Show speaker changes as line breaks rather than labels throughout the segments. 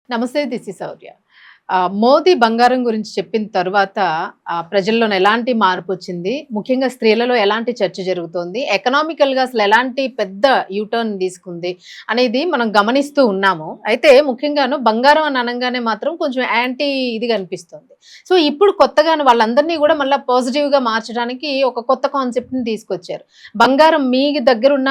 నమస్తే, this is శౌర్య. మోదీ బంగారం గురించి చెప్పిన తరువాత ప్రజల్లో ఎలాంటి మార్పు వచ్చింది? ముఖ్యంగా స్త్రీలలో ఎలాంటి చర్చ జరుగుతోంది? ఎకనామికల్‌గా అసలు ఎలాంటి పెద్ద యూటర్న్ తీసుకుంది అనేది మనం గమనిస్తూ ఉన్నాము. అయితే ముఖ్యంగాను బంగారం అని అనంగానే మాత్రం కొంచెం యాంటీ ఇదిగా అనిపిస్తుంది. సో, ఇప్పుడు కొత్తగాను వాళ్ళందరినీ గూడా మళ్ళా పాజిటివ్‌గా మార్చడానికి ఒక కొత్త కాన్సెప్ట్‌ని తీసుకొచ్చారు. బంగారం మీ దగ్గరున్న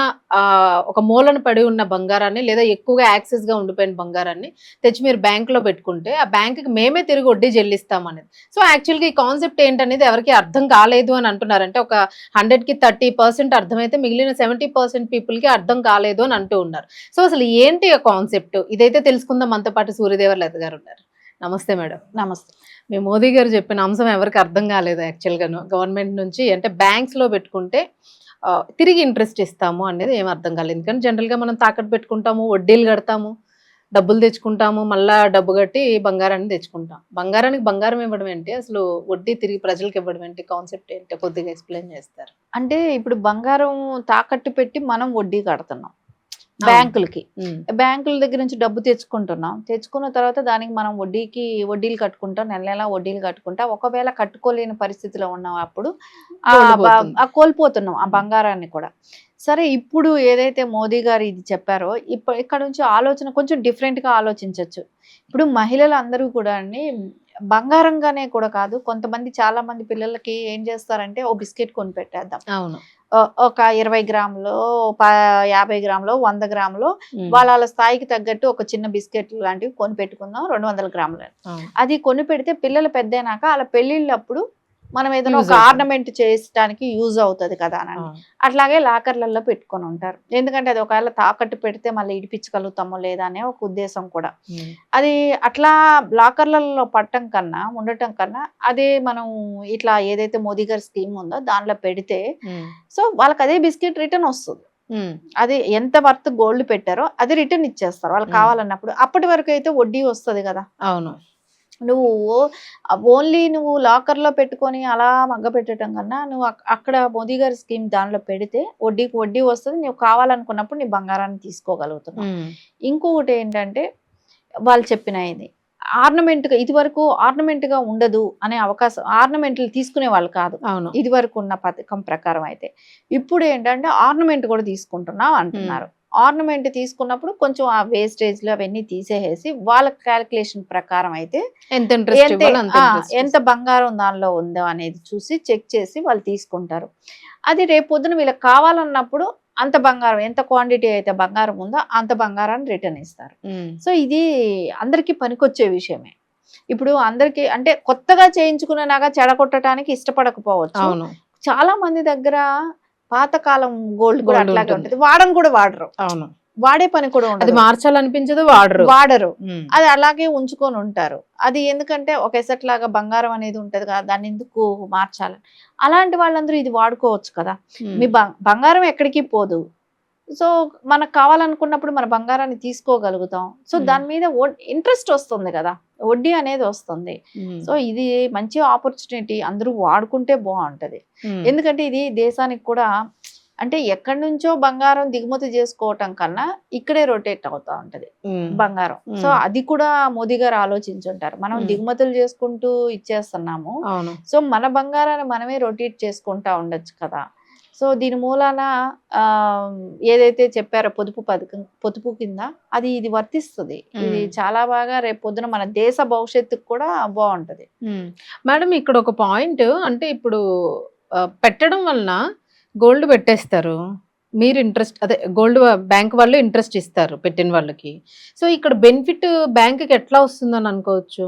ఒక మూలన పడి ఉన్న బంగారాన్ని లేదా ఎక్కువగా యాక్సెస్‌గా ఉండిపోయిన బంగారాన్ని తెచ్చి మీరు బ్యాంక్‌లో పెట్టుకుంటే, ఆ బ్యాంక్‌కి మేమే తిరిగి వడ్డీ చెల్లిస్తామనేది. సో, యాక్చువల్‌గా ఈ కాన్సెప్ట్ ఏంటనేది ఎవరికీ అర్థం కాలేదు అని అంటున్నారు. అంటే ఒక 100కి 30% అర్థమైతే మిగిలిన 70% పీపుల్‌కి అర్థం కాలేదు అని అంటూ ఉన్నారు. సో, అసలు ఏంటి ఆ కాన్సెప్ట్? ఇదైతే తెలుసుకుందాం. మనతో పాటు సూర్యదేవర్ గారు ఉన్నారు. నమస్తే మేడం.
నమస్తే.
మీ మోదీ గారు చెప్పిన అంశం ఎవరికీ అర్థం కాలేదు యాక్చువల్‌గాను. గవర్నమెంట్ నుంచి అంటే బ్యాంక్స్‌లో పెట్టుకుంటే తిరిగి ఇంట్రెస్ట్ ఇస్తాము అనేది ఏమి అర్థం కాలేదు. ఎందుకంటే జనరల్‌గా మనం తాకట్టు పెట్టుకుంటాము, వడ్డీలు కడతాము, డబ్బులు తెచ్చుకుంటాము, మళ్ళా డబ్బు కట్టి బంగారాన్ని తెచ్చుకుంటాం. బంగారానికి బంగారం ఇవ్వడం ఏంటి? అసలు వడ్డీ తిరిగి ప్రజలకి ఇవ్వడం ఏంటి? కాన్సెప్ట్ ఏంటి? కొద్దిగా ఎక్స్‌ప్లెయిన్ చేస్తారా?
అంటే ఇప్పుడు బంగారం తాకట్టు పెట్టి మనం వడ్డీ కడుతున్నాం
అవును.
బ్యాంకులకి.
హ్మ్.
బ్యాంకుల దగ్గర నుంచి డబ్బు తెచ్చుకుంటున్నాం. తెచ్చుకున్న తర్వాత దానికి మనం వడ్డీలు కట్టుకుంటాం. నెల నెలా వడ్డీలు కట్టుకుంటాం. ఒకవేళ కట్టుకోలేని పరిస్థితిలో ఉన్నప్పుడు
గోల్డ్ పోతుంది.
కోల్పోతున్నాం ఆ బంగారాన్ని కూడా. సరే, ఇప్పుడు ఏదైతే మోదీ గారు ఇది చెప్పారో ఇక్కడ నుంచి ఆలోచన కొంచెం డిఫరెంట్‌గా ఆలోచించొచ్చు. ఇప్పుడు మహిళలు అందరూ కూడా అండి బంగారంగానే కూడా కాదు, కొంతమంది చాలా మంది పిల్లలకి ఏం చేస్తారంటే ఓ బిస్కెట్ కొనిపెట్టేద్దాం.
అవును.
ఒక 20 గ్రాములో, 50 గ్రాములో, 100 గ్రాములో
హ్మ్.
వాళ్ళ స్థాయికి తగ్గట్టు ఒక చిన్న బిస్కెట్ లాంటివి కొనిపెట్టుకుందాం 200 గ్రాములని.
అవును.
అది కొనిపెడితే పిల్లలు పెద్దయినాక ఆళ్ళ పెళ్ళిళ్ళప్పుడు మనం ఏదైనా
యూజ్
ఒక
అవుతుంది.
ఆర్నమెంట్ చేయడానికి యూజ్ అవుతది కదా అని.
అవును.
అట్లాగే లాకర్‌లలో పెట్టుకొని ఉంటారు. ఎందుకంటే అది ఒకవేళ తాకట్టు పెడితే మళ్ళీ ఇడిపించగలుగుతామో లేదా అనే ఒక ఉద్దేశం కూడా.
హ్మ్.
అది అట్లా లాకర్‌లలో ఉండటం కన్నా అదే మనం ఇట్లా ఏదైతే మోదీ గారి స్కీమ్ ఉందో దానిలో పెడితే
హ్మ్.
సో వాళ్ళకి అదే బిస్కెట్ రిటర్న్ వస్తుంది.
హ్మ్.
అది ఎంత వర్త్ గోల్డ్ పెట్టారో అది రిటర్న్ ఇచ్చేస్తారు వాళ్ళకి కావాలన్నప్పుడు. అప్పటి వరకు అయితే వడ్డీ వస్తది కదా.
అవును.
నువ్వు ఓన్లీ నువ్వు లాకర్‌లో పెట్టుకొని అలా మగ్గపెట్టడం కన్నా నువ్వు అక్కడ మోదీ గారి స్కీమ్ దానిలో పెడితే వడ్డీకి వడ్డీ వస్తది. నువ్వు కావాలనుకున్నప్పుడు నీ బంగారాన్ని తీసుకోగలుగుతున్నావు.
హ్మ్.
ఇంకొకటి ఏంటంటే వాళ్ళు చెప్పిన ఇది ఇదివరకు ఆర్నమెంట్‌గా ఉండదు అనే అవకాశం, ఆర్నమెంట్లు తీసుకునేవాళ్ళు కాదు.
అవును.
ఇదివరకు ఉన్న పథకం ప్రకారం అయితే. ఇప్పుడు ఏంటంటే ఆర్నమెంట్ కూడా తీసుకుంటున్నాం అంటున్నారు. ఆర్నమెంట్ తీసుకున్నప్పుడు కొంచెం ఆ వేస్టేజ్‌లు అవన్నీ తీసేసేసి వాళ్ళ కాలిక్యులేషన్ ప్రకారం అయితే
ఎంత ఇంట్రెస్ట్ ఇవ్వాలో అంత ఇంట్రెస్ట్
ఎంత బంగారం దానిలో ఉందో అనేది చూసి చెక్ చేసి వాళ్ళు తీసుకుంటారు. అది రేపొద్దున వీళ్ళకి కావాలన్నప్పుడు అంత బంగారం, ఎంత క్వాంటిటీ అయితే బంగారం ఉందో అంత బంగారాన్ని రిటర్న్ ఇస్తారు. సో ఇది అందరికీ పనికొచ్చే విషయమే. ఇప్పుడు అందరికీ అంటే కొత్తగా చేయించుకున్న నగ చెడగొట్టడానికి ఇష్టపడకపోవచ్చు.
అవును.
చాలా మంది దగ్గర పాతకాలం గోల్డ్ కూడా
గోల్డ్
అట్లాగే
ఉంటుంది.
ఉంటది. వాడను కూడా వాడరు.
అవును.
వాడే పని కూడా
అది
ఉండదు.
మార్చాలనిపించదు, వాడరు.
వాడరు.
హ్మ్.
అది అలాగే ఉంచుకొని ఉంటారు. అది ఎందుకంటే ఒక ఎసెట్ లాగా బంగారం అనేది ఉంటది కదా, దాన్ని ఎందుకు మార్చాలని. అలాంటి వాళ్ళందరూ ఇది వాడుకోవచ్చు కదా. మీ బంగారం ఎక్కడికి పోదు. సో మనకు కావాలనుకున్నప్పుడు మన బంగారాన్ని తీసుకోగలుగుతాం. సో దాని మీద ఇంట్రెస్ట్ వస్తుంది కదా, వడ్డీ అనేది వస్తుంది. సో ఇది మంచి ఆపర్చునిటీ, అందరూ వాడుకుంటే బాగుంటది. ఎందుకంటే ఇది దేశానికి కూడా అంటే ఎక్కడి నుంచో బంగారం దిగుమతి చేసుకోవటం కన్నా ఇక్కడే రొటేట్ అవుతా ఉంటది బంగారం. సో అది కూడా మోదీ గారు ఆలోచించుంటారు. మనం దిగుమతులు చేసుకుంటూ ఇచ్చేస్తున్నాము. సో మన బంగారాన్ని మనమే రొటేట్ చేసుకుంటా ఉండొచ్చు కదా. సో దీని మూలాన ఏదైతే చెప్పారో పొదుపు కింద ఇది వర్తిస్తుంది. ఇది చాలా బాగా రేపు పొద్దున మన దేశ భవిష్యత్తుకు కూడా బాగుంటది.
మేడం, ఇక్కడ ఒక పాయింట్ అంటే ఇప్పుడు పెట్టడం వలన గోల్డ్ పెట్టేస్తారు. మీరు ఇంట్రెస్ట్ అదే గోల్డ్ బ్యాంక్ వాళ్ళు ఇంట్రెస్ట్ ఇస్తారు పెట్టిన వాళ్ళకి. సో ఇక్కడ బెనిఫిట్ బ్యాంక్‌కి ఎట్లా వస్తుందని అనుకోవచ్చు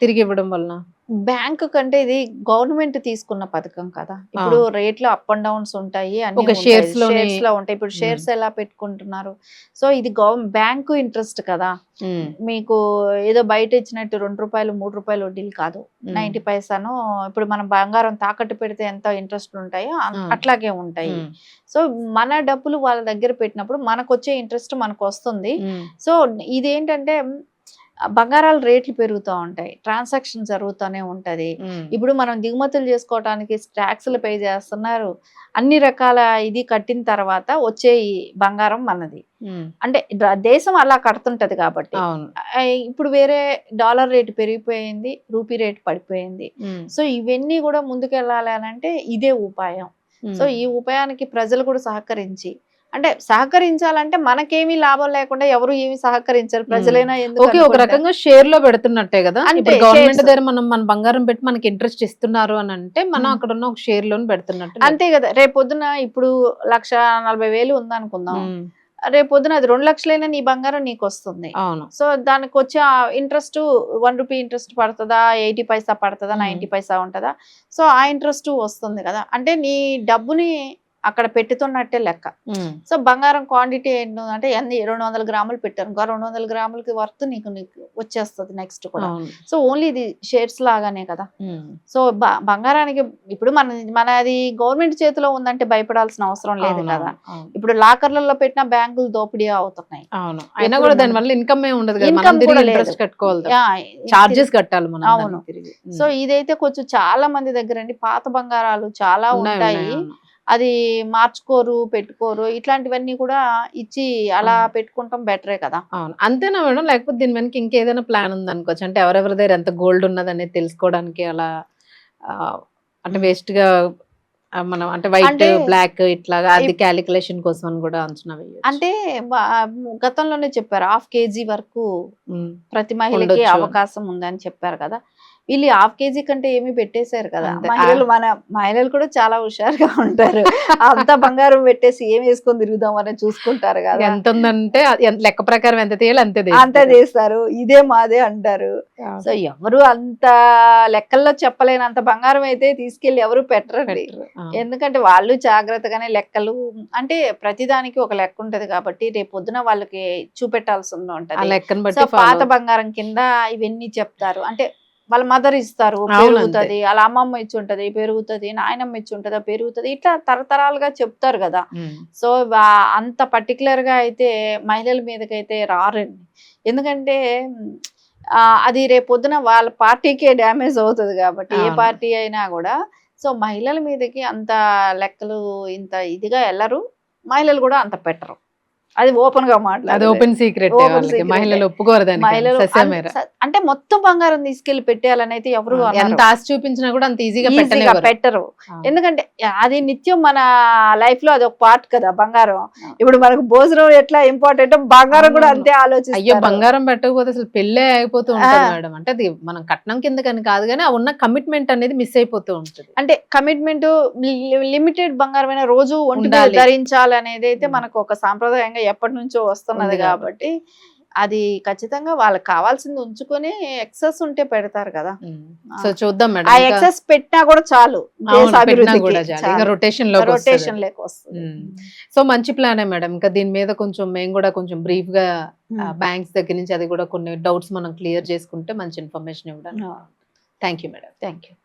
తిరిగి ఇవ్వడం వలన?
బ్యాంక్ కంటే ఇది గవర్నమెంట్ తీసుకున్న పథకం కదా. ఇప్పుడు రేట్లు అప్ అండ్ డౌన్స్ ఉంటాయి, అన్ని షేర్స్ లో ఉంటాయి. ఇప్పుడు షేర్స్ ఎలా పెట్టుకుంటున్నారు. సో ఇది బ్యాంకు ఇంట్రెస్ట్ కదా. మీకు ఏదో బయట ఇచ్చినట్టు ₹2 ₹3 వడ్డీలు కాదు, 90 పైసాను. ఇప్పుడు మనం బంగారం తాకట్టు పెడితే ఎంత ఇంట్రెస్ట్ ఉంటాయో అట్లాగే ఉంటాయి. సో మన డబ్బులు వాళ్ళ దగ్గర పెట్టినప్పుడు మనకు వచ్చే ఇంట్రెస్ట్ మనకు వస్తుంది. సో ఇదేంటంటే బంగారాల రేట్లు పెరుగుతూ ఉంటాయి, ట్రాన్సాక్షన్ జరుగుతూనే ఉంటది. ఇప్పుడు మనం దిగుమతులు చేసుకోవడానికి ట్యాక్స్లు పే చేస్తున్నారు, అన్ని రకాల ఇది కట్టిన తర్వాత వచ్చే ఈ బంగారం మనది. అంటే దేశం అలా కడుతుంటది కాబట్టి. ఇప్పుడు వేరే డాలర్ రేటు పెరిగిపోయింది, రూపీ రేటు పడిపోయింది. సో ఇవన్నీ కూడా ముందుకెళ్ళాలి అని అంటే ఇదే ఉపాయం. సో ఈ ఉపాయానికి ప్రజలు కూడా సహకరించి, అంటే సహకరించాలంటే మనకేమీ లాభం లేకుండా ఎవరు ఏమి సహకరించారు, ప్రజలైనా ఎందుకు
ఓకే, ఒక రకంగా షేర్ లో పెడుతున్నట్టే కదా.
అంటే
గవర్నమెంట్ దగ్గర మనం మన బంగారం పెట్టి మనకి ఇంట్రెస్ట్ ఇస్తున్నారు అని అంటే మనం అక్కడ ఉన్న ఒక షేర్ లోన్ పెడుతున్నట్టు.
అంతే కదా. రేపు పొద్దున ఇప్పుడు 1,40,000 ఉందనుకుందాం, రేపు పొద్దున అది 2 లక్షలైనా నీ బంగారం నీకు వస్తుంది.
అవును.
సో దానికి వచ్చే ఇంట్రెస్ట్ 1 రూపీ ఇంట్రెస్ట్ పడుతుందా, 80 పైసా పడుతుందా, 90 పైసా ఉంటుందా, సో ఆ ఇంట్రెస్ట్ వస్తుంది కదా. అంటే నీ డబ్బుని అక్కడ పెట్టుతున్నట్టే లెక్క. సో బంగారం క్వాంటిటీ ఏంటంటే 200 గ్రాములు పెట్టారు, ఇంకా 200 గ్రాములకి వర్త్ నీకు వచ్చేస్తుంది నెక్స్ట్ కూడా. సో ఓన్లీ ఇది షేర్స్ లాగానే కదా. సో బంగారానికి ఇప్పుడు మనది గవర్నమెంట్ చేతిలో ఉందంటే భయపడాల్సిన అవసరం లేదు కదా. ఇప్పుడు లాకర్లలో పెట్టిన బ్యాంకులు దోపిడీ అవుతున్నాయి.
అయినా కూడా దాని వల్ల ఇన్కమ్ ఉండదు, చార్జెస్ కట్టాలి మనం.
అవును. సో ఇదైతే కొంచెం చాలా మంది దగ్గర పాత బంగారాలు చాలా ఉంటాయి, అది మార్చుకోరు, పెట్టుకోరు, ఇట్లాంటివన్నీ కూడా ఇచ్చి అలా పెట్టుకుంటాం బెటరే కదా.
అవును, అంతేనా మేడం? లేకపోతే దీని వెనక ఇంకేదైనా ప్లాన్ ఉంది అనుకోవచ్చు, అంటే ఎవరెవరి దగ్గర ఎంత గోల్డ్ ఉన్నది అనేది తెలుసుకోవడానికి అలా, అంటే వేస్ట్ గా మనం అంటే వైట్ బ్లాక్ ఇట్లాగా అది క్యాలిక్యులేషన్ కోసం అని కూడా అంచనా వేయొచ్చు.
అంటే గతంలోనే చెప్పారు 1/2 kg వరకు ప్రతి మహిళకి అవకాశం ఉందని చెప్పారు కదా. వీళ్ళు 1/2 kg కంటే ఏమి పెట్టేశారు కదా. మహిళలు కూడా చాలా హుషారుగా ఉంటారు, అంత బంగారం పెట్టేసి ఏం వేసుకొని తిరుగుదామని చూసుకుంటారు కదా.
ఎంత ఉందంటే లెక్క ప్రకారం ఎంత తీయాలి
అంతే తీస్తారు, ఇదే మాదే అంటారు. సో ఎవరు అంత లెక్కల్లో చెప్పలేనంత బంగారం అయితే తీసుకెళ్లి ఎవరు పెట్టరండి. ఎందుకంటే వాళ్ళు జాగ్రత్తగానే లెక్కలు, అంటే ప్రతిదానికి ఒక లెక్క ఉంటది కాబట్టి రేపు పొద్దున వాళ్ళకి చూపెట్టాల్సి ఉంటది. సో పాత బంగారం కింద ఇవన్నీ చెప్తారు, అంటే వాళ్ళ మదర్ ఇస్తారు పెరుగుతుంది, వాళ్ళ అమ్మమ్మ ఇచ్చి ఉంటది పెరుగుతుంది, నాయనమ్మ ఇచ్చి ఉంటదా పెరుగుతుంది, ఇట్లా తరతరాలుగా చెప్తారు కదా. సో అంత పర్టికులర్ గా అయితే మహిళల మీదకైతే రారండి, ఎందుకంటే అది రేపు పొద్దున వాళ్ళ పార్టీకే డ్యామేజ్ అవుతుంది కాబట్టి, ఏ పార్టీ అయినా కూడా. సో మహిళల మీదకి అంత లెక్కలు ఇంత ఇదిగా వెళ్ళరు, మహిళలు కూడా అంత పెట్టరు, అది ఓపెన్ గా మాట్లాడారు,
ఓపెన్ సీక్రెట్. మహిళలు ఒప్పుకోరు దాన్ని.
మహిళలు అంటే మొత్తం బంగారం తీసుకెళ్లి పెట్టాలని అయితే ఎవరు
ఎంత ఆశ చూపించినా కూడా అంత ఈజీగా
పెట్టరు. ఎందుకంటే అది నిత్యం మన లైఫ్ లో అది ఒక పార్ట్ కదా బంగారం. ఇప్పుడు మనకు భోజనం ఎట్లా ఇంపార్టెంట్, బంగారం కూడా అంతే ఆలోచిస్తారు.
అయ్యో బంగారం పెట్టకపోతే అసలు పెళ్ళే అయిపోతూ ఉంటుంది మేడం. అంటే అది మనం కట్నం కిందకని కాదు కానీ ఆ ఉన్న కమిట్మెంట్ అనేది మిస్ అయిపోతూ ఉంటుంది.
అంటే కమిట్మెంట్ లిమిటెడ్ బంగారమైన రోజు ఒంటి ధరించాలనేది అయితే మనకు ఒక సాంప్రదాయంగా ఎప్పటి నుంచో వస్తున్నది కాబట్టి అది ఖచ్చితంగా వాళ్ళకి కావాల్సింది ఉంచుకొని ఎక్సెస్ ఉంటే పెడతారు కదా.
సో చూద్దాం మేడం,
ఆ ఎక్సెస్ పెట్టినా కూడా చాలు,
రొటేషన్ లోకి వస్తుంది. సో మంచి ప్లానే మేడం. ఇంకా దీని మీద కొంచెం మేము కూడా కొంచెం బ్రీఫ్ గా బ్యాంక్స్ దగ్గర నుంచి అది కూడా కొన్ని డౌట్స్ మనం క్లియర్ చేసుకుంటే మంచి ఇన్ఫర్మేషన్ ఇవ్వడానికి. Thank you madam.
Thank you.